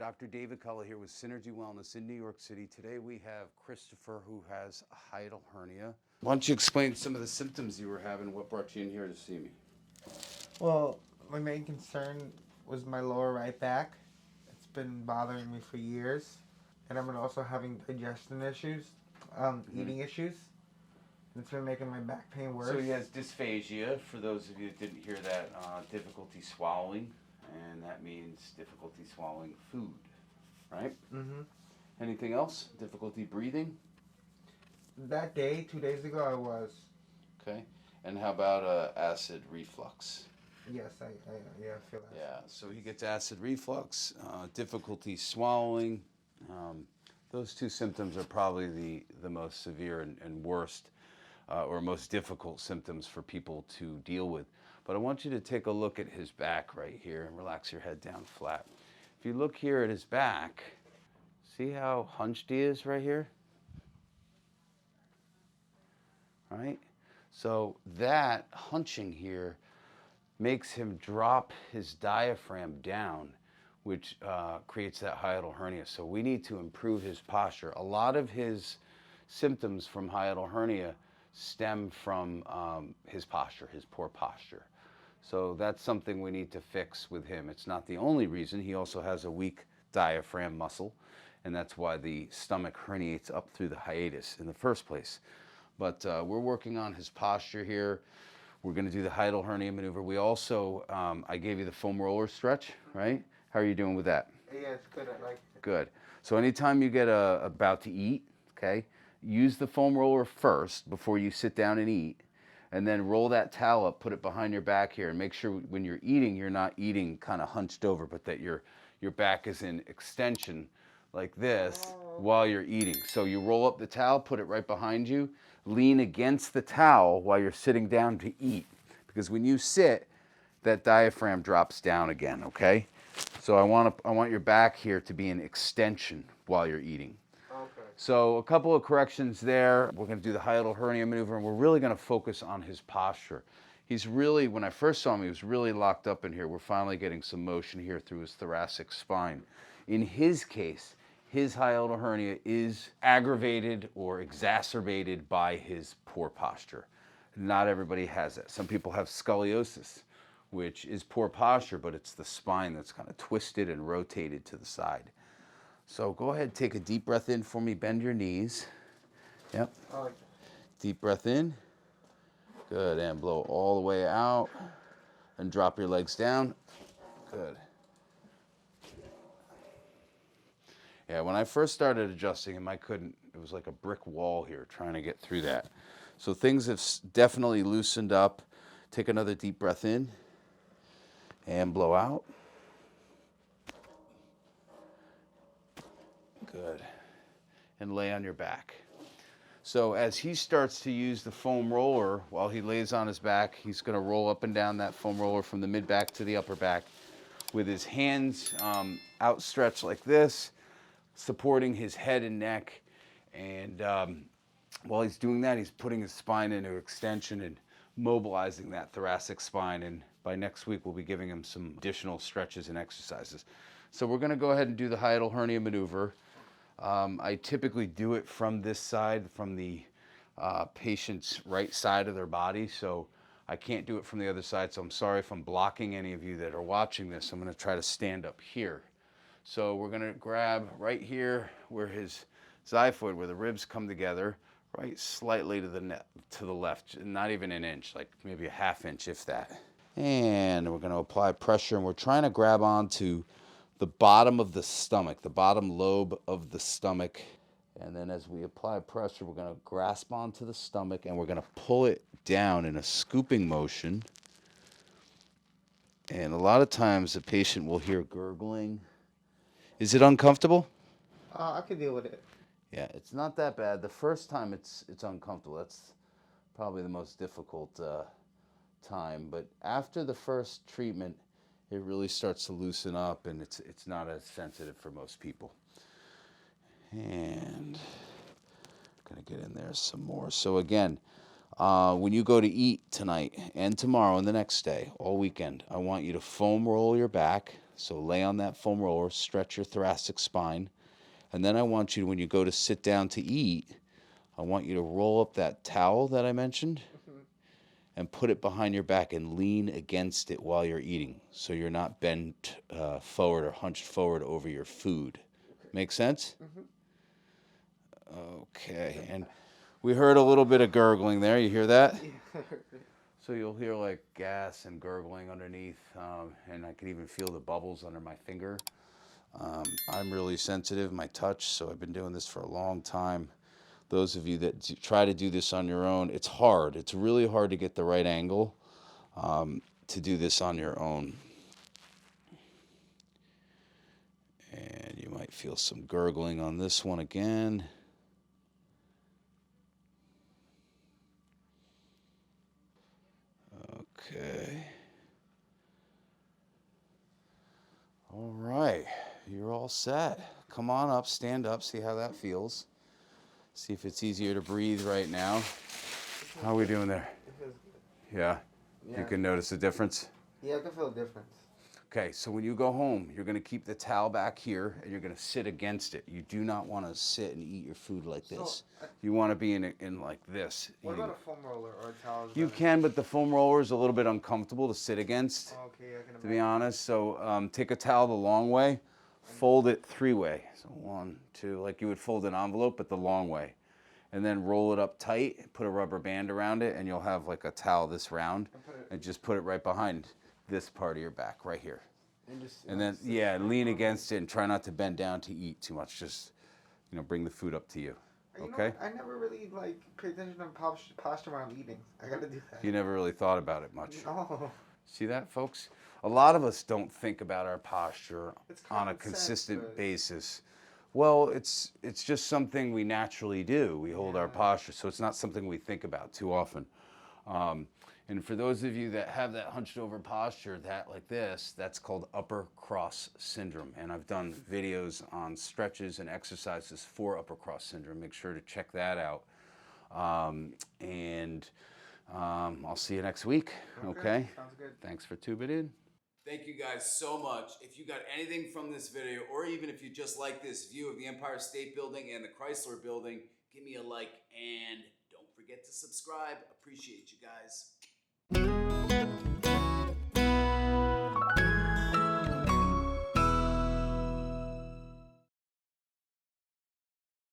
Dr. David Kulla here with Synergy Wellness in New York City. Today we have Christopher who has a hiatal hernia. Why don't you explain some of the symptoms you were having, what brought you in here to see me? Well, my main concern was my lower right back. It's been bothering me for years. And I'm also having digestion issues, eating issues. And it's been making my back pain worse. So he has dysphagia, for those of you that didn't hear that, difficulty swallowing, and that means difficulty swallowing food, right? Mm-hmm. Anything else? Difficulty breathing? That day, 2 days ago, I was. Okay. And how about acid reflux? Yes, I feel that. Yeah, so he gets acid reflux, difficulty swallowing. Those two symptoms are probably the most severe and worst or most difficult symptoms for people to deal with. But I want you to take a look at his back right here and relax your head down flat. If you look here at his back, see how hunched he is right here? Right? So that hunching here makes him drop his diaphragm down, which creates that hiatal hernia. So we need to improve his posture. A lot of his symptoms from hiatal hernia stem from his posture, his poor posture. So that's something we need to fix with him. It's not the only reason. He also has a weak diaphragm muscle, and that's why the stomach herniates up through the hiatus in the first place. But we're working on his posture here. We're going to do the hiatal hernia maneuver. We also, I gave you the foam roller stretch, right? How are you doing with that? Yeah, it's good. I like it. Good. So anytime you get about to eat, okay, use the foam roller first before you sit down and eat, and then roll that towel up, put it behind your back here, and make sure when you're eating, you're not eating kind of hunched over, but that your back is in extension like this while you're eating. So you roll up the towel, put it right behind you, lean against the towel while you're sitting down to eat. Because when you sit, that diaphragm drops down again, okay? So I want your back here to be an extension while you're eating. Okay. So a couple of corrections there. We're going to do the hiatal hernia maneuver, and we're really going to focus on his posture. He's really, when I first saw him, he was really locked up in here. We're finally getting some motion here through his thoracic spine. In his case, his hiatal hernia is aggravated or exacerbated by his poor posture. Not everybody has that. Some people have scoliosis, which is poor posture, but it's the spine that's kind of twisted and rotated to the side. So go ahead, take a deep breath in for me, bend your knees. Yep. Deep breath in. Good, and blow all the way out. And drop your legs down. Good. Yeah, when I first started adjusting him, I couldn't. It was like a brick wall here trying to get through that. So things have definitely loosened up. Take another deep breath in and blow out. Good. And lay on your back. So as he starts to use the foam roller while he lays on his back, he's going to roll up and down that foam roller from the mid back to the upper back with his hands outstretched like this, supporting his head and neck. And while he's doing that, he's putting his spine into extension and mobilizing that thoracic spine. And by next week, we'll be giving him some additional stretches and exercises. So we're going to go ahead and do the hiatal hernia maneuver. I typically do it from this side, from the patient's right side of their body. So I can't do it from the other side. So I'm sorry if I'm blocking any of you that are watching this. I'm going to try to stand up here. So we're going to grab right here where his xiphoid, where the ribs come together, right slightly to the left, not even an inch, like maybe a half inch, if that. And we're going to apply pressure, and we're trying to grab onto the bottom of the stomach, the bottom lobe of the stomach. And then as we apply pressure, we're going to grasp onto the stomach, and we're going to pull it down in a scooping motion. And a lot of times the patient will hear gurgling. Is it uncomfortable? I could deal with it. Yeah, it's not that bad. The first time it's uncomfortable. That's probably the most difficult time. But after the first treatment, it really starts to loosen up, and it's not as sensitive for most people. And I'm going to get in there some more. So again, when you go to eat tonight and tomorrow and the next day, all weekend, I want you to foam roll your back. So lay on that foam roller, stretch your thoracic spine, and then I want you, when you go to sit down to eat, I want you to roll up that towel that I mentioned and put it behind your back and lean against it while you're eating, so you're not bent forward or hunched forward over your food. Make sense? Okay, and we heard a little bit of gurgling there. You hear that? So you'll hear like gas and gurgling underneath, and I can even feel the bubbles under my finger. I'm really sensitive, my touch, so I've been doing this for a long time. Those of you that try to do this on your own, it's hard. It's really hard to get the right angle to do this on your own. And you might feel some gurgling on this one again. Okay. All right, you're all set. Come on up, stand up, see how that feels. See if it's easier to breathe right now. How are we doing there? It feels good. Yeah? Yeah. You can notice a difference? Yeah, I can feel a difference. Okay, so when you go home, you're gonna keep the towel back here and you're gonna sit against it. You do not wanna sit and eat your food like this. You wanna be in like this. What about a foam roller or a towel? You can, but the foam roller is a little bit uncomfortable to sit against, Okay, I can to be honest. So take a towel the long way, fold it 3-way. So 1, 2, like you would fold an envelope, but the long way. And then roll it up tight, put a rubber band around it, and you'll have like a towel this round, and just put it right behind this part of your back, right here. And then, yeah, lean against it and try not to bend down to eat too much. Just, bring the food up to you. Okay? I never really pay attention to posture while I'm eating. I gotta do that. You never really thought about it much. No. See that, folks? A lot of us don't think about our posture on a common consistent sense, but... basis. Well, it's just something we naturally do. We hold our posture, so it's not something we think about too often. And for those of you that have that hunched over posture, like this, that's called upper cross syndrome. And I've done videos on stretches and exercises for upper cross syndrome. Make sure to check that out. I'll see you next week. Okay? Sounds good. Thanks for tuning in. Thank you guys so much. If you got anything from this video, or even if you just like this view of the Empire State Building and the Chrysler Building, give me a like and don't forget to subscribe. Appreciate you guys.